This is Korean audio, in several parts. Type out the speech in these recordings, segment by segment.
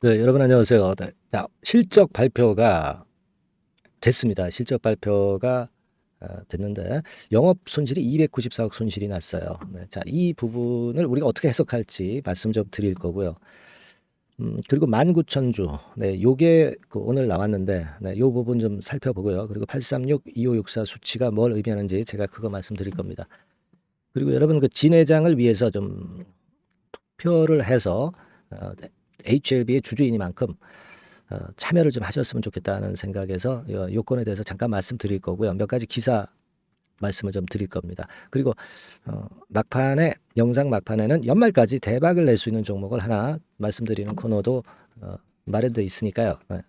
네, 여러분 안녕하세요. 네, 자, 실적 발표가 됐습니다. 실적 발표가 됐는데 영업 손실이 294억 손실이 났어요. 네, 자, 이 부분을 우리가 어떻게 해석할지 말씀 좀 드릴 거고요. 그리고 19,000주, 네, 요게 오늘 나왔는데, 네, 요 부분 좀 살펴보고요. 그리고 836, 2564 수치가 뭘 의미하는지 제가 그거 말씀드릴 겁니다. 그리고 여러분 그 진회장을 위해서 좀 투표를 해서 HLB의 주주이니만큼 참여를 좀 하셨으면 좋겠다는 생각에서 요건에 대해서 잠깐 말씀드릴 거고요. 몇 가지 기사 말씀을 좀 드릴 겁니다. 그리고 막판에 영상 막판에는 연말까지 대박을 낼 수 있는 종목을 하나 말씀드리는 코너도 마련돼 있으니까요. 네.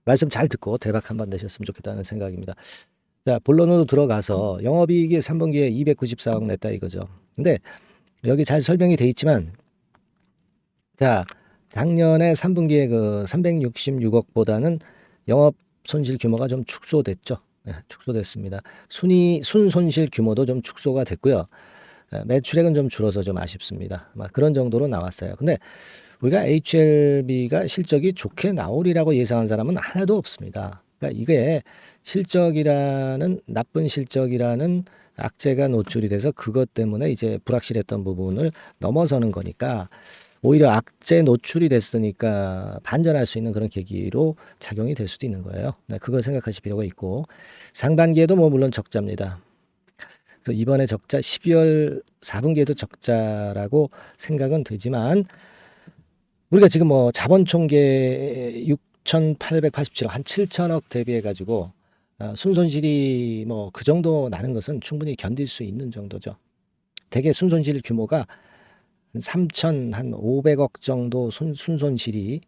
말씀 잘 듣고 대박 한번 내셨으면 좋겠다는 생각입니다. 자, 본론으로 들어가서 영업이익이 3분기에 294억 냈다 이거죠. 근데 여기 잘 설명이 돼 있지만 자, 작년에 3분기에 그 366억보다는 영업 손실 규모가 좀 축소됐죠. 네, 축소됐습니다. 순손실 규모도 좀 축소가 됐고요. 매출액은 좀 줄어서 좀 아쉽습니다. 막 그런 정도로 나왔어요. 근데 우리가 HLB가 실적이 좋게 나오리라고 예상한 사람은 하나도 없습니다. 그러니까 이게 실적이라는 나쁜 실적이라는 악재가 노출이 돼서 그것 때문에 이제 불확실했던 부분을 넘어서는 거니까 오히려 악재 노출이 됐으니까 반전할 수 있는 그런 계기로 작용이 될 수도 있는 거예요. 네, 그걸 생각하실 필요가 있고 상반기에도 뭐 물론 적자입니다. 그래서 이번에 적자 12월 4분기에도 적자라고 생각은 되지만 우리가 지금 뭐 자본 총계 6,887억 한 7천억 대비해 가지고 순손실이 뭐 그 정도 나는 것은 충분히 견딜 수 있는 정도죠. 대개 순손실 규모가 3,500억 정도 순손실이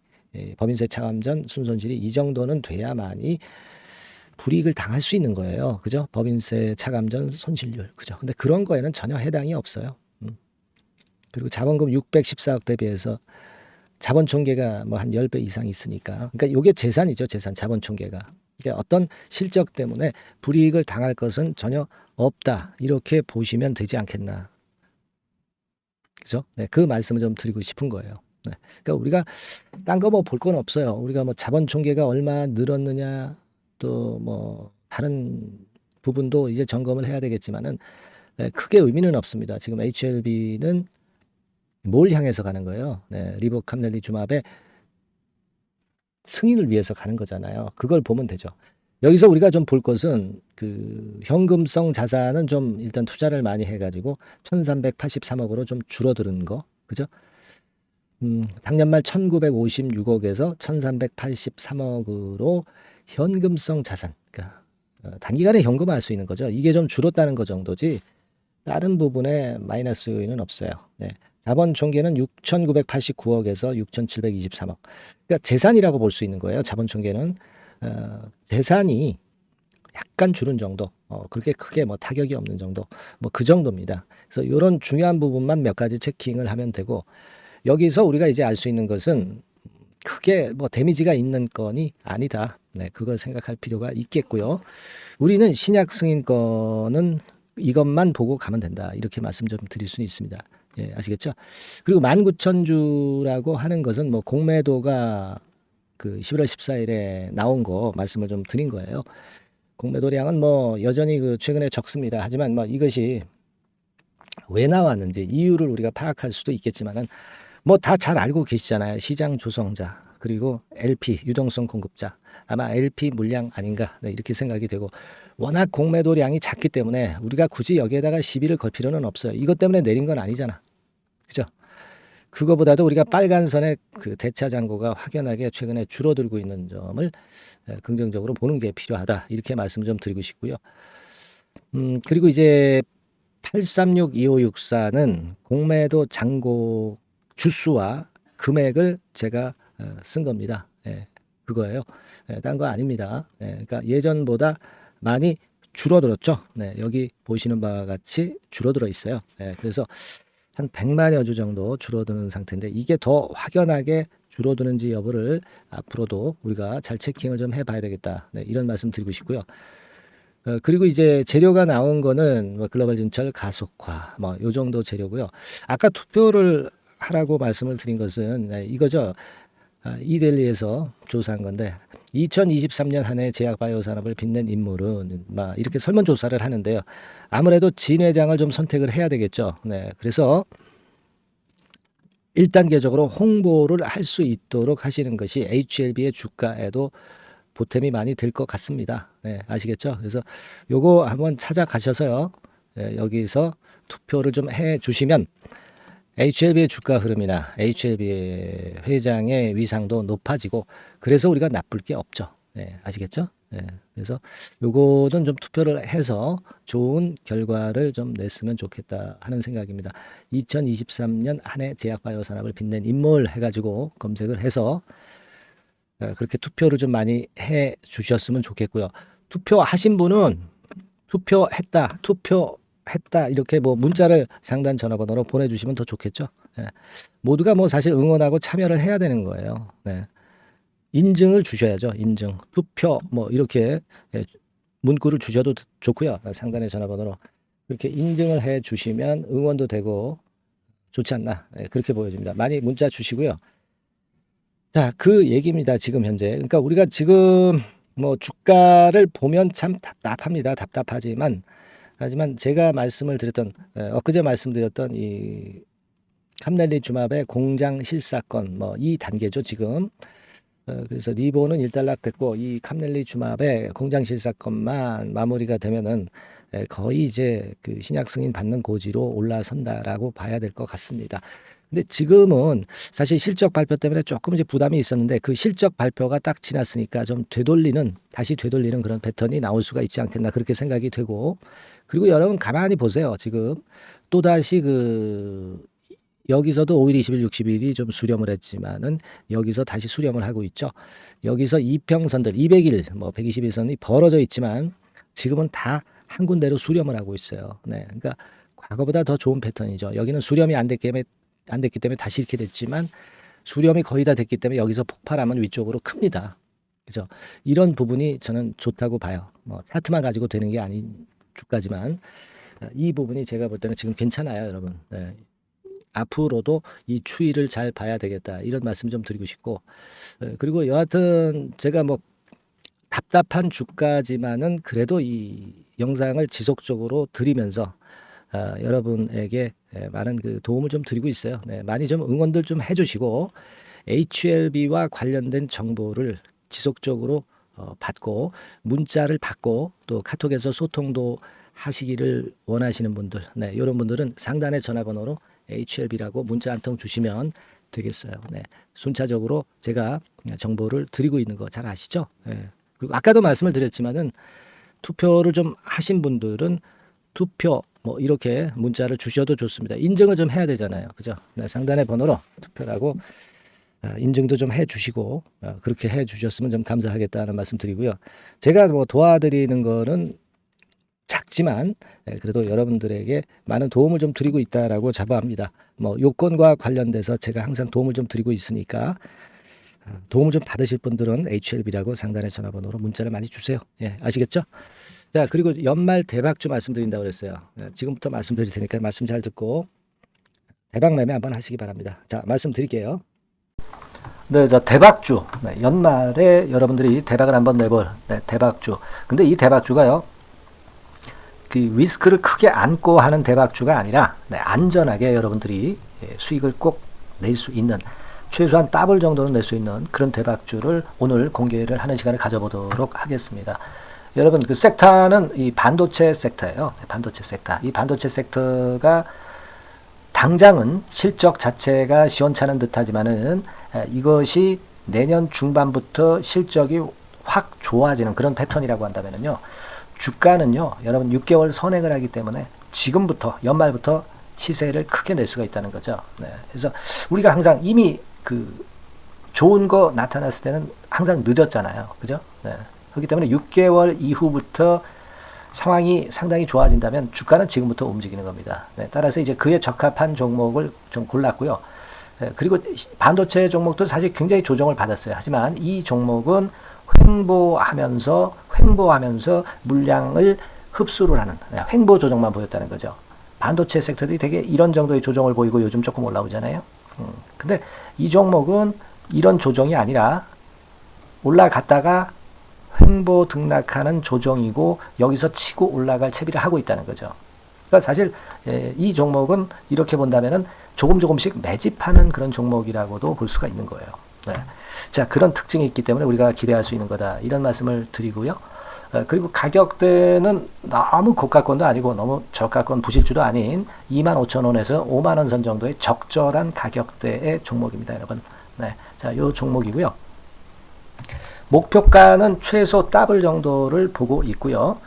법인세 차감 전 순손실이 이 정도는 돼야만이 불이익을 당할 수 있는 거예요. 그죠? 법인세 차감 전 손실률. 그죠? 근데 그런 거에는 전혀 해당이 없어요. 그리고 자본금 614억 대비해서 자본 총계가 뭐 한 10배 이상 있으니까. 그러니까 요게 재산이죠. 재산 자본 총계가. 그러니까 어떤 실적 때문에 불이익을 당할 것은 전혀 없다. 이렇게 보시면 되지 않겠나. 그죠? 네, 그 말씀을 좀 드리고 싶은 거예요. 네. 그러니까 우리가 딴 거 뭐 볼 건 없어요. 우리가 뭐 자본 총계가 얼마 늘었느냐 또 뭐 다른 부분도 이제 점검을 해야 되겠지만은 네, 크게 의미는 없습니다. 지금 HLB는 뭘 향해서 가는 거예요? 네, 리보캄넬리 주맙의 승인을 위해서 가는 거잖아요. 그걸 보면 되죠. 여기서 우리가 좀 볼 것은 그 현금성 자산은 좀 일단 투자를 많이 해가지고 1,383억으로 좀 줄어드는 거, 그죠? 작년 말 1,956억에서 1,383억으로 현금성 자산, 그러니까 단기간에 현금화할 수 있는 거죠. 이게 좀 줄었다는 거 정도지 다른 부분에 마이너스 요인은 없어요. 네. 자본 총계는 6,989억에서 6,723억. 그러니까 재산이라고 볼 수 있는 거예요. 자본 총계는 재산이 약간 줄은 정도, 그렇게 크게 뭐 타격이 없는 정도, 뭐 그 정도입니다. 그래서 이런 중요한 부분만 몇 가지 체킹을 하면 되고 여기서 우리가 이제 알 수 있는 것은 크게 뭐 데미지가 있는 건이 아니다. 네, 그걸 생각할 필요가 있겠고요. 우리는 신약 승인권은 이것만 보고 가면 된다. 이렇게 말씀 좀 드릴 수는 있습니다. 예, 아시겠죠? 그리고 19,000주라고 하는 것은 뭐 공매도가 그 11월 14일에 나온 거 말씀을 좀 드린 거예요. 공매도량은 뭐 여전히 그 최근에 적습니다. 하지만 뭐 이것이 왜 나왔는지 이유를 우리가 파악할 수도 있겠지만은 뭐 다 잘 알고 계시잖아요. 시장 조성자 그리고 LP 유동성 공급자 아마 LP 물량 아닌가 네, 이렇게 생각이 되고 워낙 공매도량이 작기 때문에 우리가 굳이 여기에다가 시비를 걸 필요는 없어요. 이것 때문에 내린 건 아니잖아. 그죠? 그거보다도 우리가 빨간 선의 그 대차 잔고가 확연하게 최근에 줄어들고 있는 점을 긍정적으로 보는 게 필요하다. 이렇게 말씀 좀 드리고 싶고요. 그리고 이제 836-2564는 공매도 잔고 주수와 금액을 제가 쓴 겁니다. 예, 그거예요. 예, 딴 거 아닙니다. 예, 그러니까 예전보다 많이 줄어들었죠. 네, 여기 보시는 바와 같이 줄어들어 있어요. 예, 그래서 한 100만여 주 정도 줄어드는 상태인데 이게 더 확연하게 줄어드는지 여부를 앞으로도 우리가 잘 체킹을 좀 해봐야 되겠다. 네, 이런 말씀 드리고 싶고요. 그리고 이제 재료가 나온 거는 뭐 글로벌 진출 가속화 뭐 요 정도 재료고요. 아까 투표를 하라고 말씀을 드린 것은 네, 이거죠. 이델리에서 조사한 건데 2023년 한 해 제약바이오 산업을 빛낸 인물은 막 이렇게 설문조사를 하는데요. 아무래도 진 회장을 좀 선택을 해야 되겠죠. 네, 그래서 1단계적으로 홍보를 할 수 있도록 하시는 것이 HLB의 주가에도 보탬이 많이 될 것 같습니다. 네, 아시겠죠? 그래서 요거 한번 찾아가셔서요. 네, 여기서 투표를 좀 해 주시면 HLB의 주가 흐름이나 HLB의 회장의 위상도 높아지고 그래서 우리가 나쁠 게 없죠. 네, 아시겠죠? 네, 그래서 요거는 좀 투표를 해서 좋은 결과를 좀 냈으면 좋겠다 하는 생각입니다. 2023년 한 해 제약바이오 산업을 빛낸 인물 해가지고 검색을 해서 그렇게 투표를 좀 많이 해 주셨으면 좋겠고요. 투표하신 분은 투표했다 이렇게 뭐 문자를 상단 전화번호로 보내주시면 더 좋겠죠. 예. 모두가 뭐 사실 응원하고 참여를 해야 되는 거예요. 네. 인증을 주셔야죠. 인증, 투표 뭐 이렇게 문구를 주셔도 좋고요. 상단의 전화번호로 그렇게 인증을 해 주시면 응원도 되고 좋지 않나 그렇게 보여집니다. 많이 문자 주시고요. 자, 그 얘기입니다. 지금 현재. 그러니까 우리가 지금 뭐 주가를 보면 참 답답합니다. 답답하지만 하지만 제가 말씀을 드렸던 엊그제 말씀드렸던 이 캄렐리 주맙의 공장 실사건 뭐 이 단계죠 지금. 그래서 리본은 일단락됐고 이 캄렐리 주맙의 공장 실사건만 마무리가 되면은 거의 이제 그 신약 승인 받는 고지로 올라선다라고 봐야 될 것 같습니다. 근데 지금은 사실 실적 발표 때문에 조금 이제 부담이 있었는데 그 실적 발표가 딱 지났으니까 좀 다시 되돌리는 그런 패턴이 나올 수가 있지 않겠나 그렇게 생각이 되고 그리고 여러분 가만히 보세요. 지금 또다시 여기서도 5일, 20일, 60일이 좀 수렴을 했지만은 여기서 다시 수렴을 하고 있죠. 여기서 이평선들 200일, 뭐 120일선이 벌어져 있지만 지금은 다 한 군데로 수렴을 하고 있어요. 네, 그러니까 과거보다 더 좋은 패턴이죠. 여기는 수렴이 안 됐기 때문에 다시 이렇게 됐지만 수렴이 거의 다 됐기 때문에 여기서 폭발하면 위쪽으로 큽니다. 그죠? 이런 부분이 저는 좋다고 봐요. 뭐 차트만 가지고 되는 게 아닌 주가지만 이 부분이 제가 볼 때는 지금 괜찮아요, 여러분. 네. 앞으로도 이 추이를 잘 봐야 되겠다 이런 말씀 좀 드리고 싶고 그리고 여하튼 제가 뭐 답답한 주가지만은 그래도 이 영상을 지속적으로 드리면서 여러분에게 많은 그 도움을 좀 드리고 있어요. 네, 많이 좀 응원들 좀 해주시고 HLB와 관련된 정보를 지속적으로 받고 문자를 받고 또 카톡에서 소통도 하시기를 원하시는 분들, 네, 이런 분들은 상단의 전화번호로 HLB라고 문자 한 통 주시면 되겠어요. 네, 순차적으로 제가 정보를 드리고 있는 거 잘 아시죠? 네. 그리고 아까도 말씀을 드렸지만은 투표를 좀 하신 분들은 투표 뭐 이렇게 문자를 주셔도 좋습니다. 인증을 좀 해야 되잖아요. 그죠? 네, 상단의 번호로 투표라고 인증도 좀 해주시고 그렇게 해주셨으면 좀 감사하겠다는 말씀 드리고요. 제가 뭐 도와드리는 거는 작지만 그래도 여러분들에게 많은 도움을 좀 드리고 있다라고 자부합니다. 뭐 요건과 관련돼서 제가 항상 도움을 좀 드리고 있으니까 도움을 좀 받으실 분들은 HLB라고 상단의 전화번호로 문자를 많이 주세요. 예, 아시겠죠? 자, 그리고 연말 대박주 말씀드린다고 그랬어요. 지금부터 말씀드릴 테니까 말씀 잘 듣고 대박 매매 한번 하시기 바랍니다. 자, 말씀드릴게요. 네, 자, 대박주. 네, 연말에 여러분들이 대박을 한번 내볼 대박주. 근데 이 대박주가요. 그 리스크를 크게 안고 하는 대박주가 아니라 안전하게 여러분들이 수익을 꼭 낼 수 있는 최소한 더블 정도는 낼 수 있는 그런 대박주를 오늘 공개를 하는 시간을 가져보도록 하겠습니다. 여러분 그 섹터는 이 반도체 섹터예요. 반도체 섹터. 이 반도체 섹터가 당장은 실적 자체가 시원찮은 듯하지만은 이것이 내년 중반부터 실적이 확 좋아지는 그런 패턴이라고 한다면은요. 주가는요, 여러분 6개월 선행을 하기 때문에 지금부터 연말부터 시세를 크게 낼 수가 있다는 거죠. 네. 그래서 우리가 항상 이미 그 좋은 거 나타났을 때는 항상 늦었잖아요. 그죠? 네. 그렇기 때문에 6개월 이후부터 상황이 상당히 좋아진다면 주가는 지금부터 움직이는 겁니다. 네. 따라서 이제 그에 적합한 종목을 좀 골랐고요. 네. 그리고 반도체 종목도 사실 굉장히 조정을 받았어요. 하지만 이 종목은 횡보하면서 물량을 흡수를 하는 횡보 조정만 보였다는 거죠. 반도체 섹터들이 되게 이런 정도의 조정을 보이고 요즘 조금 올라오잖아요. 근데 이 종목은 이런 조정이 아니라 올라갔다가 횡보 등락하는 조정이고 여기서 치고 올라갈 채비를 하고 있다는 거죠. 그러니까 사실 이 종목은 이렇게 본다면은 조금씩 매집하는 그런 종목이라고도 볼 수가 있는 거예요. 네. 자, 그런 특징이 있기 때문에 우리가 기대할 수 있는 거다. 이런 말씀을 드리고요. 그리고 가격대는 너무 고가권도 아니고 너무 저가권 부실주도 아닌 25,000원에서 50,000원 선 정도의 적절한 가격대의 종목입니다, 여러분. 네. 자, 요 종목이고요. 목표가는 최소 더블 정도를 보고 있고요.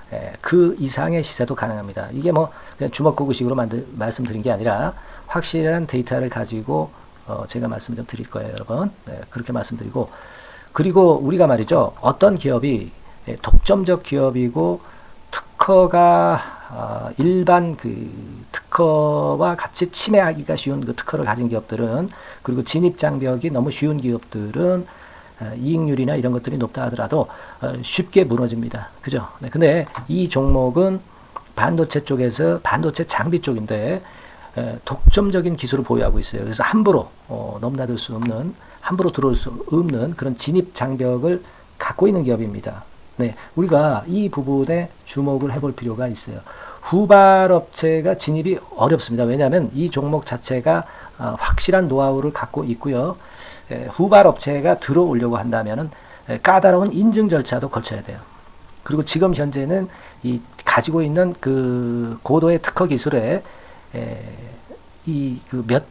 그 이상의 시세도 가능합니다. 이게 뭐 그냥 주먹구구식으로 말씀드린 게 아니라 확실한 데이터를 가지고 제가 말씀 좀 드릴 거예요, 여러분. 네, 그렇게 말씀드리고, 그리고 우리가 말이죠, 어떤 기업이 독점적 기업이고 특허가 일반 그 특허와 같이 침해하기가 쉬운 그 특허를 가진 기업들은, 그리고 진입 장벽이 너무 쉬운 기업들은 이익률이나 이런 것들이 높다 하더라도 쉽게 무너집니다. 그죠? 네, 근데 이 종목은 반도체 쪽에서 반도체 장비 쪽인데 독점적인 기술을 보유하고 있어요. 그래서 함부로 넘나들 수 없는, 함부로 들어올 수 없는 그런 진입 장벽을 갖고 있는 기업입니다. 네, 우리가 이 부분에 주목을 해볼 필요가 있어요. 후발업체가 진입이 어렵습니다. 왜냐하면 이 종목 자체가 확실한 노하우를 갖고 있고요. 후발업체가 들어오려고 한다면은 까다로운 인증 절차도 거쳐야 돼요. 그리고 지금 현재는 이 가지고 있는 그 고도의 특허 기술에 이 그 몇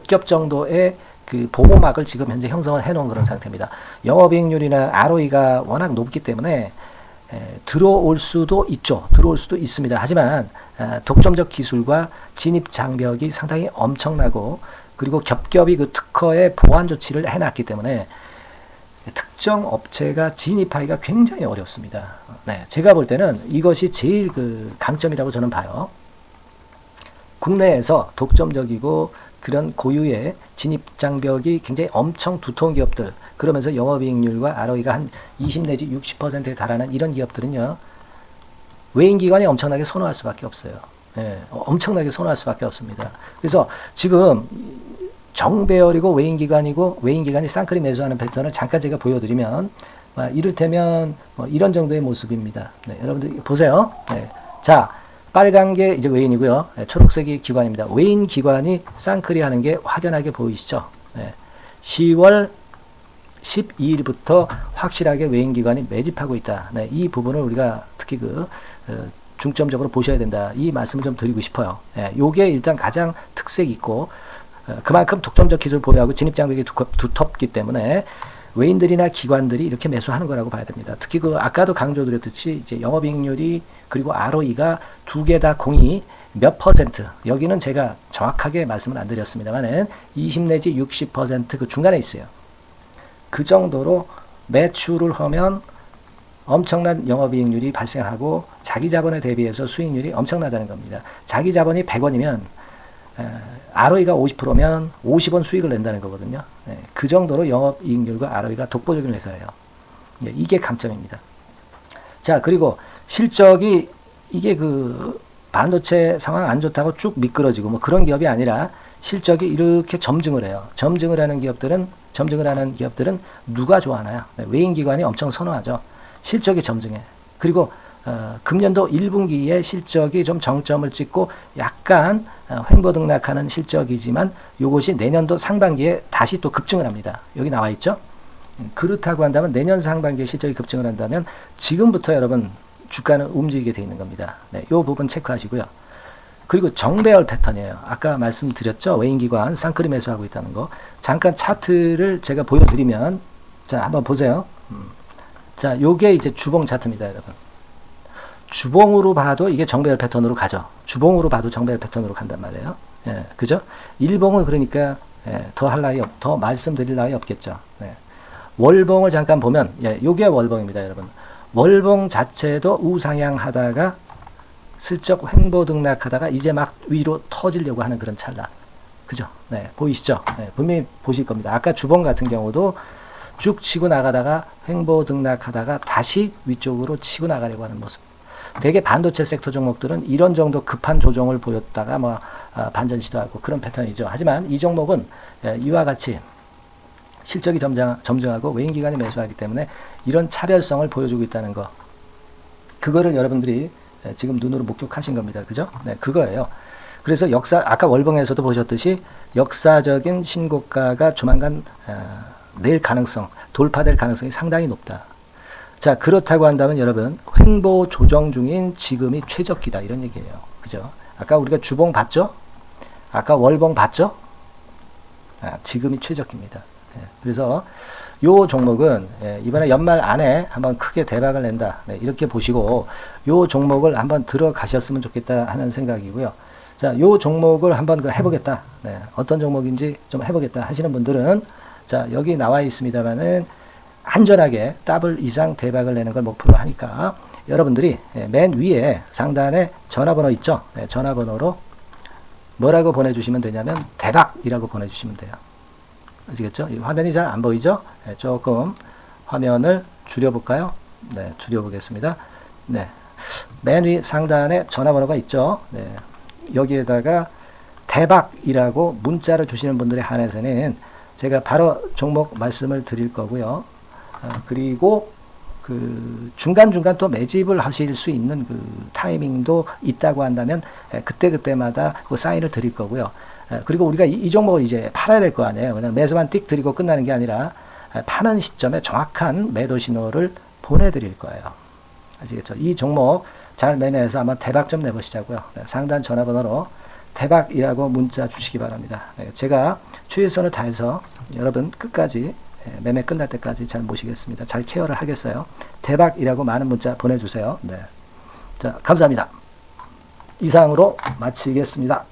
겹 정도의 그 보호막을 지금 현재 형성을 해놓은 그런 상태입니다. 영업이익률이나 ROE가 워낙 높기 때문에 들어올 수도 있죠. 들어올 수도 있습니다. 하지만 독점적 기술과 진입 장벽이 상당히 엄청나고, 그리고 겹겹이 그 특허의 보완 조치를 해놨기 때문에 특정 업체가 진입하기가 굉장히 어렵습니다. 네, 제가 볼 때는 이것이 제일 그 강점이라고 저는 봐요. 국내에서 독점적이고 그런 고유의 진입 장벽이 굉장히 엄청 두터운 기업들, 그러면서 영업이익률과 ROE가 한 20 내지 60%에 달하는 이런 기업들은요, 외인기관이 엄청나게 선호할 수밖에 없어요. 예, 엄청나게 선호할 수밖에 없습니다. 그래서 지금 정배열이고 외인기관이고 외인기관이 쌍끌이 매수하는 패턴을 잠깐 제가 보여드리면 이를테면 이런 정도의 모습입니다. 네, 여러분들 보세요. 네. 자, 빨간 게 이제 외인이고요. 네, 초록색이 기관입니다. 외인 기관이 쌍끌이 하는 게 확연하게 보이시죠? 네. 10월 12일부터 확실하게 외인 기관이 매집하고 있다. 네, 이 부분을 우리가 특히 중점적으로 보셔야 된다. 이 말씀을 좀 드리고 싶어요. 예, 요게 일단 가장 특색이 있고, 그만큼 독점적 기술을 보유하고 진입장벽이 두텁기 때문에 외인들이나 기관들이 이렇게 매수하는 거라고 봐야 됩니다. 특히 아까도 강조드렸듯이 이제 영업이익률이 그리고 ROE가 두 개 다 공이 몇 퍼센트, 여기는 제가 정확하게 말씀을 안 드렸습니다만은 20 내지 60% 그 중간에 있어요. 그 정도로 매출을 하면 엄청난 영업이익률이 발생하고 자기 자본에 대비해서 수익률이 엄청나다는 겁니다. 자기 자본이 100원이면 ROE가 50%면 50원 수익을 낸다는 거거든요. 네, 그 정도로 영업이익률과 ROE가 독보적인 회사예요. 네, 이게 강점입니다. 자, 그리고 실적이 이게 그 반도체 상황 안 좋다고 쭉 미끄러지고 뭐 그런 기업이 아니라 실적이 이렇게 점증을 해요. 점증을 하는 기업들은 누가 좋아하나요? 네, 외인기관이 엄청 선호하죠. 실적이 점증해. 그리고 금년도 1분기에 실적이 좀 정점을 찍고 약간 횡보등락하는 실적이지만 이것이 내년도 상반기에 다시 또 급증을 합니다. 여기 나와 있죠. 그렇다고 한다면 내년 상반기에 실적이 급증을 한다면 지금부터 여러분 주가는 움직이게 돼 있는 겁니다. 네, 이 부분 체크하시고요. 그리고 정배열 패턴이에요. 아까 말씀드렸죠. 외인기관 쌍끌이 매수하고 있다는 거. 잠깐 차트를 제가 보여드리면, 자, 한번 보세요. 자, 요게 이제 주봉 차트입니다, 여러분. 주봉으로 봐도 이게 정배열 패턴으로 가죠. 주봉으로 봐도 정배열 패턴으로 간단 말이에요. 예, 그죠? 일봉은 그러니까 더 말씀드릴 나위 없겠죠. 네. 월봉을 잠깐 보면, 예, 요게 월봉입니다, 여러분. 월봉 자체도 우상향 하다가 슬쩍 횡보 등락하다가 이제 막 위로 터지려고 하는 그런 찰나. 그죠? 네, 보이시죠? 네, 분명히 보실 겁니다. 아까 주봉 같은 경우도 쭉 치고 나가다가 횡보 등락하다가 다시 위쪽으로 치고 나가려고 하는 모습. 대개 반도체 섹터 종목들은 이런 정도 급한 조정을 보였다가 반전 시도하고 그런 패턴이죠. 하지만 이 종목은 이와 같이 실적이 점증하고 외인 기관이 매수하기 때문에 이런 차별성을 보여주고 있다는 거. 그거를 여러분들이 지금 눈으로 목격하신 겁니다. 그죠? 네, 그거예요. 그래서 아까 월봉에서도 보셨듯이 역사적인 신고가가 조만간 낼 가능성, 돌파될 가능성이 상당히 높다. 자, 그렇다고 한다면 여러분, 횡보 조정 중인 지금이 최적기다. 이런 얘기예요. 그죠? 아까 우리가 주봉 봤죠? 아까 월봉 봤죠? 지금이 최적기입니다. 그래서 요 종목은 이번에 연말 안에 한번 크게 대박을 낸다. 이렇게 보시고 요 종목을 한번 들어가셨으면 좋겠다 하는 생각이고요. 자, 요 종목을 한번 해보겠다. 어떤 종목인지 좀 해보겠다 하시는 분들은 자, 여기 나와 있습니다만은 안전하게 더블 이상 대박을 내는 걸 목표로 하니까 여러분들이 맨 위에 상단에 전화번호 있죠? 전화번호로 뭐라고 보내주시면 되냐면 대박이라고 보내주시면 돼요. 아시겠죠? 이 화면이 잘 안 보이죠? 조금 화면을 줄여볼까요? 네, 줄여보겠습니다. 네, 맨 위 상단에 전화번호가 있죠? 네, 여기에다가 대박이라고 문자를 주시는 분들에 한해서는 제가 바로 종목 말씀을 드릴 거고요. 그리고 그 중간중간 또 매집을 하실 수 있는 그 타이밍도 있다고 한다면 그때마다 그 사인을 드릴 거고요. 그리고 우리가 이 종목을 이제 팔아야 될 거 아니에요. 그냥 매수만 띡 드리고 끝나는 게 아니라 파는 시점에 정확한 매도 신호를 보내드릴 거예요. 아시겠죠? 이 종목 잘 매매해서 한번 대박 좀 내보시자고요. 상단 전화번호로 대박이라고 문자 주시기 바랍니다. 제가 최선을 다해서 여러분 끝까지 매매 끝날 때까지 잘 모시겠습니다. 잘 케어를 하겠어요. 대박이라고 많은 문자 보내주세요. 네. 자, 감사합니다. 이상으로 마치겠습니다.